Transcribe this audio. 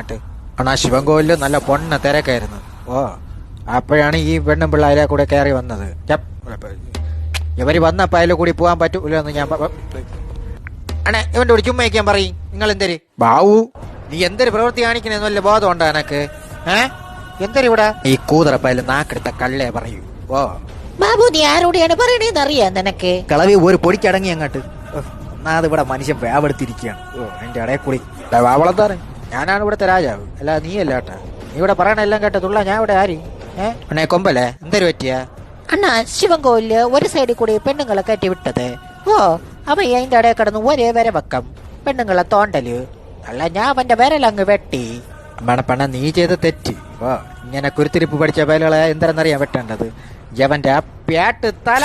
എന്നിട്ട് അണ്ണാ ശിവൻകോവില് നല്ല പൊണ്ണ തിരക്കായിരുന്നു. ഓ അപ്പോഴാണ് ഈ പെണ്ണും പിള്ളേരെ കൂടെ കയറി വന്നത്. ഇവര് വന്നപ്പോ അതിലെ കൂടി പോകാൻ പറ്റൂല എന്ന് ഞാൻ അണേ ഇവന്റെ കൂടി ചുമ്മാ വയ്ക്കാൻ പറയും. നിങ്ങൾ എന്തര് ബാവു നീ എന്തൊരു പ്രവൃത്തി കാണിക്കണെന്ന് വല്ല ബോധം ഉണ്ടോ എനക്ക്? എന്തൊരു ഇവിടെ ഈ കൂതറപ്പായാലും നാക്കെടുത്ത കള്ളേ പറയൂ. ഓ ബാബു നീ ആരോടെയാണ് പറയണേന്ന് അറിയാം നിനക്ക്? കളവി ഒരു പൊടിക്കടങ്ങി അങ്ങോട്ട്. ഒന്നാമത് ഇവിടെ മനുഷ്യൻ വേവെടുത്തിരിക്കുകയാണ്. ഓ എന്റെ ഇടയിൽ കൂടി വാവളത്താറ് ഞാനാണ് ഇവിടുത്തെ രാജാവ്, അല്ല നീ അല്ല കേട്ടാ. നീ ഇവിടെ പറയണ എല്ലാം കേട്ടതുള്ള ഞാൻ ഇവിടെ ആര് അണ്ണേ കൊമ്പല്ലേ എന്തൊരു പറ്റിയ? അണ്ണാ ശിവൻകോവില് ഒരു സൈഡിൽ കൂടി പെണ്ണുങ്ങളെ കയറ്റി വിട്ടത്. ഓ അവ അതിന്റെ ഇടയിൽ കിടന്ന് ഒരേ വരെ വെക്കം പെണ്ണുങ്ങളെ തോണ്ടല്. അല്ല ഞാൻ അവന്റെ വിരലങ്ങ് വെട്ടി. പെണ്ണ നീ ചെയ്ത തെറ്റ്. ഓ ഇങ്ങനെ കുരുത്തിരിപ്പ് പഠിച്ച പേലുകളെ എന്തെന്നറിയാൻ വെട്ടേണ്ടത്. യവന്റെ പ്യാട്ട് തല.